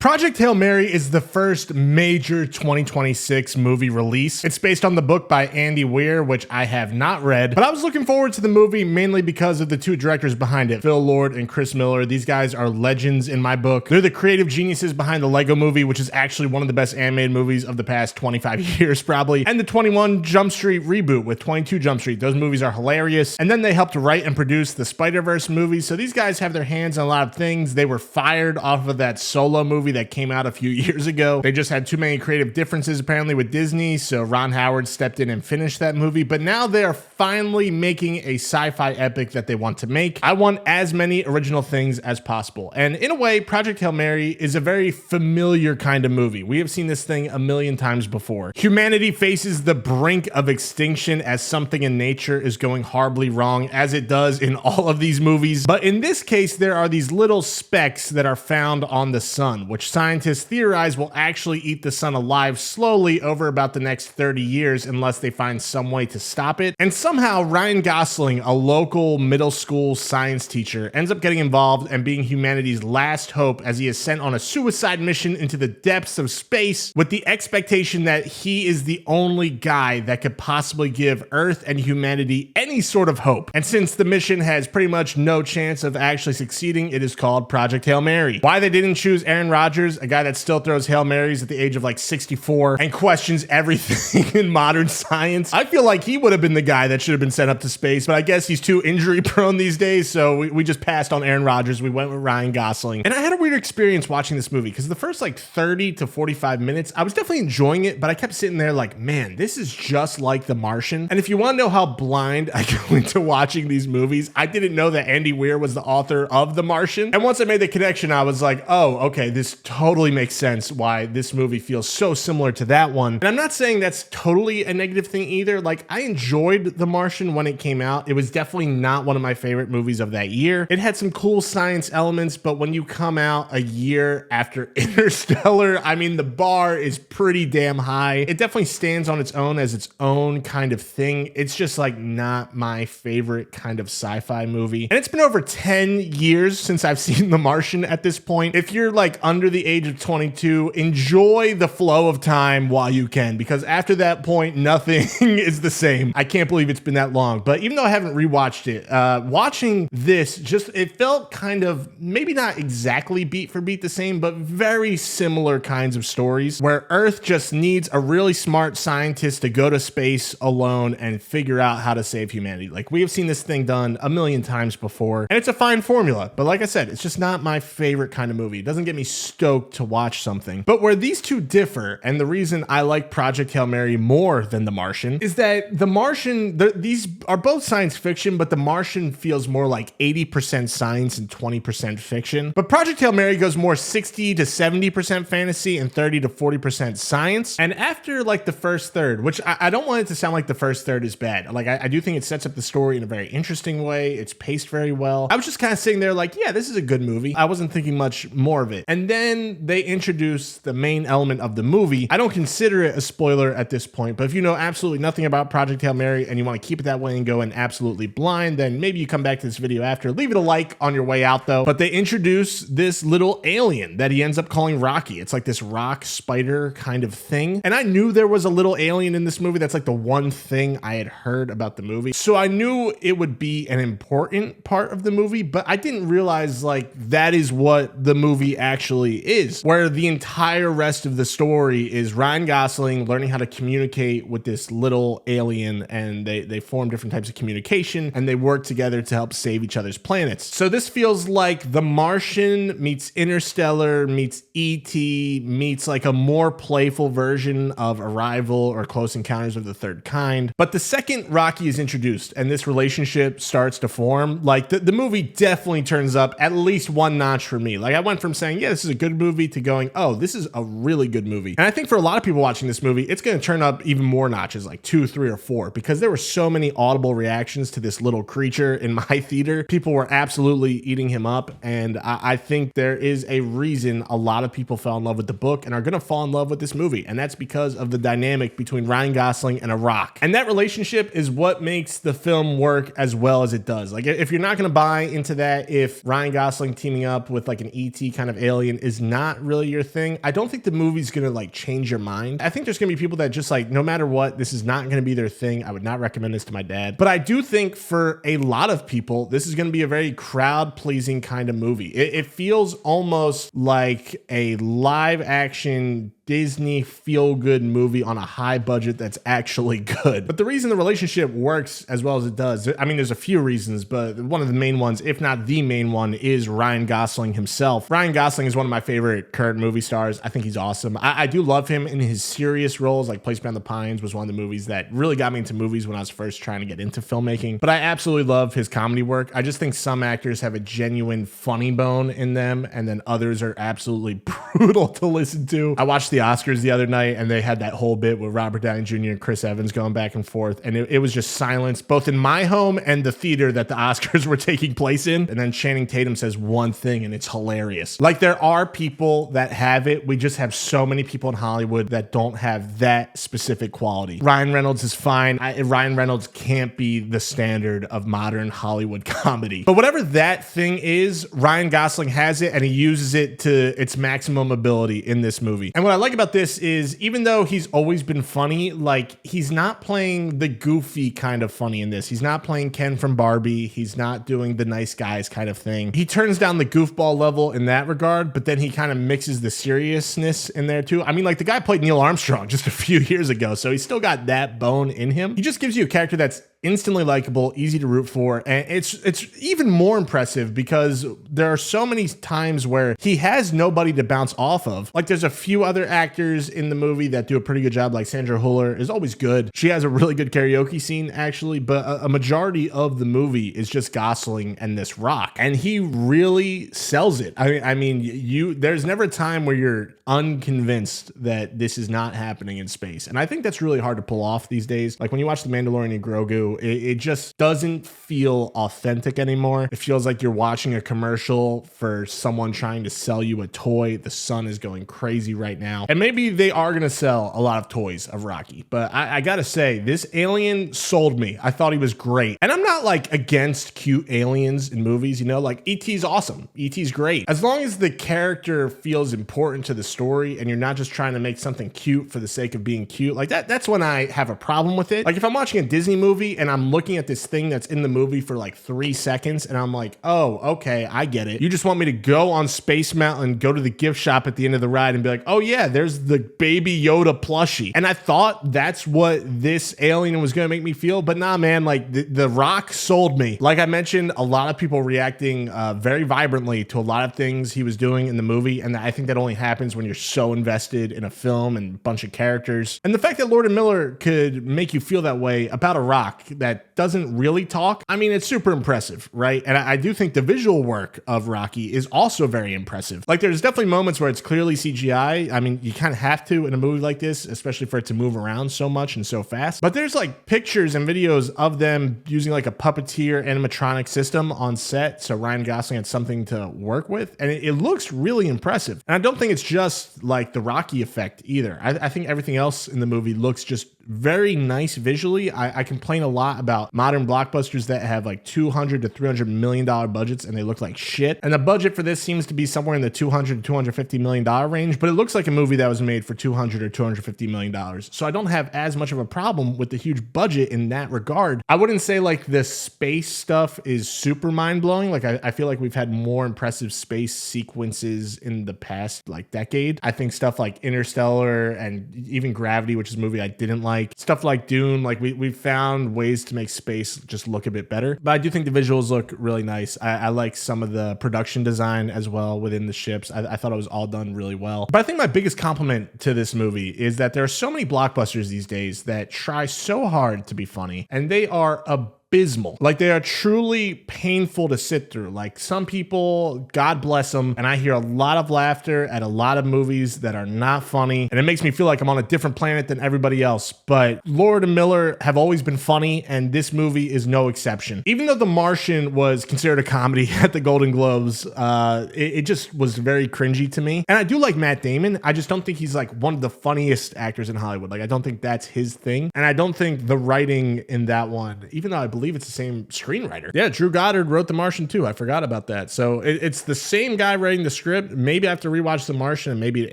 Project Hail Mary is the first major 2026 movie release. It's based on the book by Andy Weir, which I have not read, but I was looking forward to the movie mainly because of the two directors behind it, Phil Lord and Chris Miller. These guys are legends in my book. They're the creative geniuses behind the Lego Movie, which is actually one of the best animated movies of the past 25 years probably, and the 21 Jump Street reboot with 22 Jump Street. Those movies are hilarious. And then they helped write and produce the Spider-Verse movies. So these guys have their hands on a lot of things. They were fired off of that Solo movie that came out a few years ago. They just had too many creative differences apparently with Disney, so Ron Howard stepped in and finished that movie. But now they are finally making a sci-fi epic that they want to make. I want as many original things as possible. And in a way, Project Hail Mary is a very familiar kind of movie. We have seen this thing a million times before. Humanity faces the brink of extinction as something in nature is going horribly wrong, as it does in all of these movies. But in this case, there are these little specks that are found on the sun, which scientists theorize will actually eat the sun alive slowly over about the next 30 years unless they find some way to stop it. And somehow Ryan Gosling, a local middle school science teacher, ends up getting involved and being humanity's last hope as he is sent on a suicide mission into the depths of space with the expectation that he is the only guy that could possibly give Earth and humanity any sort of hope. And since the mission has pretty much no chance of actually succeeding, it is called Project Hail Mary. Why they didn't choose Aaron Rodgers, a guy that still throws Hail Marys at the age of like 64 and questions everything in modern science, I feel like he would have been the guy that should have been sent up to space, but I guess he's too injury prone these days, so we just passed on Aaron Rodgers. We went with Ryan Gosling. And I had a weird experience watching this movie because the first like 30 to 45 minutes, I was definitely enjoying it, but I kept sitting there like, man, this is just like The Martian. And if you want to know how blind I go into watching these movies, I didn't know that Andy Weir was the author of The Martian. And once I made the connection, I was like, oh, okay, this totally makes sense why this movie feels so similar to that one. And I'm not saying that's totally a negative thing either. Like, I enjoyed The Martian when it came out. It was definitely not one of my favorite movies of that year. It had some cool science elements, but when you come out a year after Interstellar, I mean, the bar is pretty damn high. It definitely stands on its own as its own kind of thing. It's just like not my favorite kind of sci-fi movie. And it's been over 10 years since I've seen The Martian at this point. If you're like under the age of 22, enjoy the flow of time while you can, because after that point, nothing is the same. I can't believe it's been that long. But even though I haven't rewatched it, watching this, just it felt kind of maybe not exactly beat for beat the same, but very similar kinds of stories where Earth just needs a really smart scientist to go to space alone and figure out how to save humanity. Like, we have seen this thing done a million times before, and it's a fine formula. But like I said, it's just not my favorite kind of movie. It doesn't get me stoked to watch something. But where these two differ, and the reason I like Project Hail Mary more than The Martian, is that The Martian, these are both science fiction, but The Martian feels more like 80% science and 20% fiction. But Project Hail Mary goes more 60 to 70% fantasy and 30 to 40% science. And after like the first third, which I don't want it to sound like the first third is bad. Like, I do think it sets up the story in a very interesting way. It's paced very well. I was just kind of sitting there like, yeah, this is a good movie. I wasn't thinking much more of it. And then they introduce the main element of the movie. I don't consider it a spoiler at this point, but if you know absolutely nothing about Project Hail Mary and you want to keep it that way and go in absolutely blind, then maybe you come back to this video after. Leave it a like on your way out though. But they introduce this little alien that he ends up calling Rocky. It's like this rock spider kind of thing. And I knew there was a little alien in this movie. That's like the one thing I had heard about the movie. So I knew it would be an important part of the movie, but I didn't realize like that is what the movie actually is, where the entire rest of the story is Ryan Gosling learning how to communicate with this little alien, and they form different types of communication and they work together to help save each other's planets. So this feels like The Martian meets Interstellar meets E.T. meets like a more playful version of Arrival or Close Encounters of the Third Kind. But the second Rocky is introduced and this relationship starts to form, like the movie definitely turns up at least one notch for me. Like, I went from saying, yeah, this is a good movie to going, oh, this is a really good movie. And I think for a lot of people watching this movie, it's going to turn up even more notches, like 2, 3, or 4, because there were so many audible reactions to this little creature in my theater. People were absolutely eating him up. And I think there is a reason a lot of people fell in love with the book and are going to fall in love with this movie. And that's because of the dynamic between Ryan Gosling and a rock. And that relationship is what makes the film work as well as it does. Like, if you're not going to buy into that, if Ryan Gosling teaming up with like an ET kind of alien is is not really your thing, I don't think the movie's gonna like change your mind. I think there's gonna be people that just like, no matter what, this is not gonna be their thing. I would not recommend this to my dad. But I do think for a lot of people, this is gonna be a very crowd-pleasing kind of movie. It feels almost like a live action Disney feel-good movie on a high budget that's actually good. But the reason the relationship works as well as it does, I mean, there's a few reasons, but one of the main ones, if not the main one, is Ryan Gosling himself. Ryan Gosling is one of my favorite current movie stars. I think he's awesome. I do love him in his serious roles, like Place Beyond the Pines was one of the movies that really got me into movies when I was first trying to get into filmmaking. But I absolutely love his comedy work. I just think some actors have a genuine funny bone in them, and then others are absolutely brutal to listen to. I watched the Oscars the other night, and they had that whole bit with Robert Downey Jr. and Chris Evans going back and forth, and it was just silence, both in my home and the theater that the Oscars were taking place in. And then Channing Tatum says one thing, and it's hilarious. Like, there are people that have it. We just have so many people in Hollywood that don't have that specific quality. Ryan Reynolds is fine. Ryan Reynolds can't be the standard of modern Hollywood comedy. But whatever that thing is, Ryan Gosling has it, and he uses it to its maximum ability in this movie. And what I like about this is, even though he's always been funny, like, he's not playing the goofy kind of funny in this. He's not playing Ken from Barbie. He's not doing the nice guys kind of thing. He turns down the goofball level in that regard, but then he kind of mixes the seriousness in there too. I mean, like, the guy played Neil Armstrong just a few years ago, so he's still got that bone in him. He just gives you a character that's instantly likable, easy to root for, and it's even more impressive because there are so many times where he has nobody to bounce off of. Like, there's a few other actors in the movie that do a pretty good job, like Sandra Hüller is always good. She has a really good karaoke scene, actually, but a majority of the movie is just Gosling and this rock, and he really sells it. I mean, there's never a time where you're unconvinced that this is not happening in space, and I think that's really hard to pull off these days. Like, when you watch The Mandalorian and Grogu, it just doesn't feel authentic anymore. It feels like you're watching a commercial for someone trying to sell you a toy. The sun is going crazy right now, and maybe they are going to sell a lot of toys of Rocky, but I gotta say, this alien sold me. I thought he was great, and I'm not like against cute aliens in movies, you know, like E.T.'s awesome. E.T.'s great. As long as the character feels important to the story and you're not just trying to make something cute for the sake of being cute, like that's when I have a problem with it. Like, if I'm watching a Disney movie and I'm looking at this thing that's in the movie for like 3 seconds and I'm like, oh, okay, I get it. You just want me to go on Space Mountain, go to the gift shop at the end of the ride and be like, oh yeah, there's the Baby Yoda plushie. And I thought that's what this alien was gonna make me feel, but nah, man, like the Rock sold me. Like I mentioned, a lot of people reacting very vibrantly to a lot of things he was doing in the movie, and I think that only happens when you're so invested in a film and a bunch of characters. And the fact that Lord and Miller could make you feel that way about a rock that doesn't really talk, I mean, it's super impressive, right? And I do think the visual work of Rocky is also very impressive. Like, there's definitely moments where it's clearly CGI. I mean, you kind of have to in a movie like this, especially for it to move around so much and so fast. But there's like pictures and videos of them using like a puppeteer animatronic system on set, so Ryan Gosling had something to work with, and it looks really impressive. And I don't think it's just like the Rocky effect either. I think everything else in the movie looks just very nice visually. I complain a lot about modern blockbusters that have like $200 to $300 million budgets and they look like shit. And the budget for this seems to be somewhere in the $200 to $250 million range, but it looks like a movie that was made for $200 or $250 million. So I don't have as much of a problem with the huge budget in that regard. I wouldn't say like the space stuff is super mind-blowing. Like I feel like we've had more impressive space sequences in the past like decade. I think stuff like Interstellar and even Gravity, which is a movie I didn't like, stuff like Dune, like we've found ways to make space just look a bit better. But I do think the visuals look really nice. I like some of the production design as well within the ships. I thought it was all done really well. But I think my biggest compliment to this movie is that there are so many blockbusters these days that try so hard to be funny, and they are abysmal. Like, they are truly painful to sit through. Like, some people, God bless them, and I hear a lot of laughter at a lot of movies that are not funny, and it makes me feel like I'm on a different planet than everybody else. But Lord and Miller have always been funny, and this movie is no exception. Even though The Martian was considered a comedy at the Golden Globes, it just was very cringy to me. And I do like Matt Damon. I just don't think he's like one of the funniest actors in Hollywood. Like, I don't think that's his thing, and I don't think the writing in that one, even though I believe it's the same screenwriter. Yeah, Drew Goddard wrote The Martian too. I forgot about that. So it's the same guy writing the script. Maybe I have to rewatch The Martian and maybe it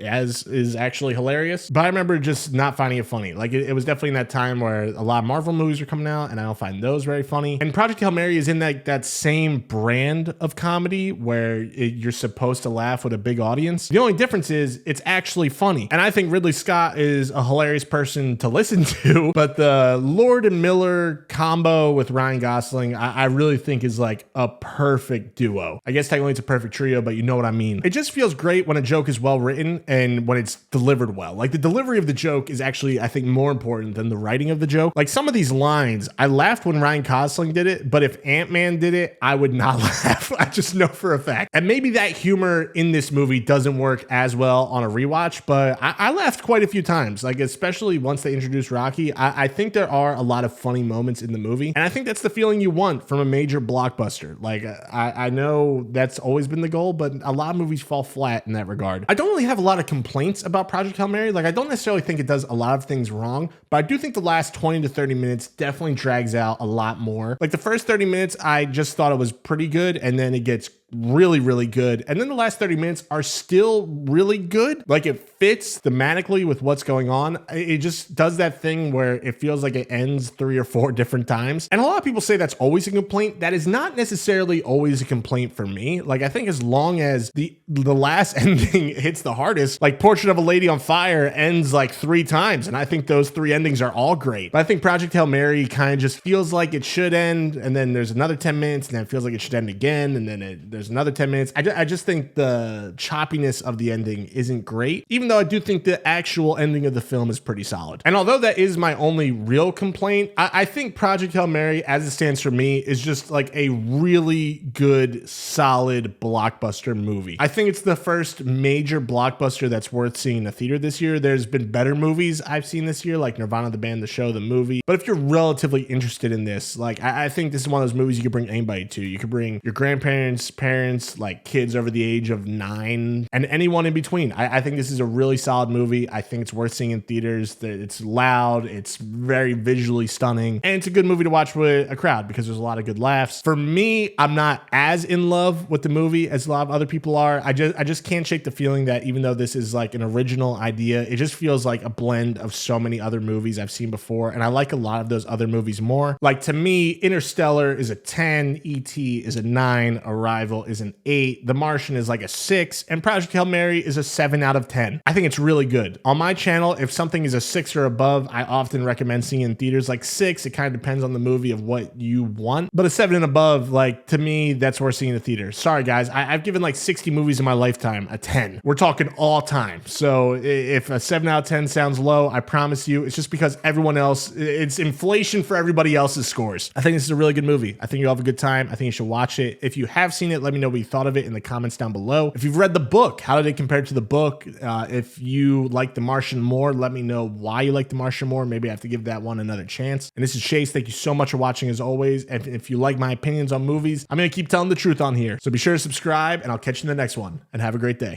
is actually hilarious. But I remember just not finding it funny. Like it was definitely in that time where a lot of Marvel movies are coming out and I don't find those very funny. And Project Hail Mary is in that same brand of comedy where you're supposed to laugh with a big audience. The only difference is it's actually funny. And I think Ridley Scott is a hilarious person to listen to, but the Lord and Miller combo with Ryan Gosling, I really think is like a perfect duo. I guess technically it's a perfect trio, but you know what I mean. It just feels great when a joke is well written and when it's delivered well. Like the delivery of the joke is actually, I think, more important than the writing of the joke. Like some of these lines, I laughed when Ryan Gosling did it, but if Ant-Man did it, I would not laugh. I just know for a fact. And maybe that humor in this movie doesn't work as well on a rewatch, but I laughed quite a few times. Like especially once they introduced Rocky, I think there are a lot of funny moments in the movie. And I think that's the feeling you want from a major blockbuster. Like I know that's always been the goal, but a lot of movies fall flat in that regard. I don't really have a lot of complaints about Project Hail Mary. Like I don't necessarily think it does a lot of things wrong, but I do think the last 20 to 30 minutes definitely drags out a lot more. Like the first 30 minutes, I just thought it was pretty good. And then it gets really, really good. And then the last 30 minutes are still really good. Like it fits thematically with what's going on. It just does that thing where it feels like it ends 3 or 4 different times. And a lot of people say that's always a complaint. That is not necessarily always a complaint for me. Like I think as long as the last ending hits the hardest, like Portrait of a Lady on Fire ends like 3 times. And I think those 3 endings are all great. But I think Project Hail Mary kind of just feels like it should end. And then there's another 10 minutes and then it feels like it should end again. And then there's another 10 minutes. I just think the choppiness of the ending isn't great, even though I do think the actual ending of the film is pretty solid. And although that is my only real complaint, I think Project Hail Mary, as it stands for me, is just like a really good, solid blockbuster movie. I think it's the first major blockbuster that's worth seeing in a theater this year. There's been better movies I've seen this year, like Nirvana, the band, the show, the movie. But if you're relatively interested in this, like I think this is one of those movies you could bring anybody to. You could bring your grandparents, parents, like kids over the age of 9, and anyone in between. I think this is a really solid movie. I think it's worth seeing in theaters. It's loud, it's very visually stunning, and it's a good movie to watch with a crowd because there's a lot of good laughs. For me, I'm not as in love with the movie as a lot of other people are. I just can't shake the feeling that even though this is like an original idea, it just feels like a blend of so many other movies I've seen before, and I like a lot of those other movies more. Like to me, Interstellar is a 10, E.T. is a 9, Arrival is an 8, The Martian is like a 6, and Project Hail Mary is a 7 out of 10. I think it's really good. On my channel, if something is a 6 or above, I often recommend seeing in theaters. Like 6, it kind of depends on the movie of what you want, but a 7 and above, like to me, that's worth seeing in the theater. Sorry guys, I've given like 60 movies in my lifetime a 10. We're talking all time. So if a 7 out of 10 sounds low, I promise you, it's just because everyone else, it's inflation for everybody else's scores. I think this is a really good movie. I think you'll have a good time. I think you should watch it. If you have seen it, let me know what you thought of it in the comments down below. If you've read the book, how did it compare to the book? If you like The Martian more, let me know why you like The Martian more. Maybe I have to give that one another chance. And this is Chase. Thank you so much for watching as always. And if you like my opinions on movies, I'm going to keep telling the truth on here. So be sure to subscribe and I'll catch you in the next one and have a great day.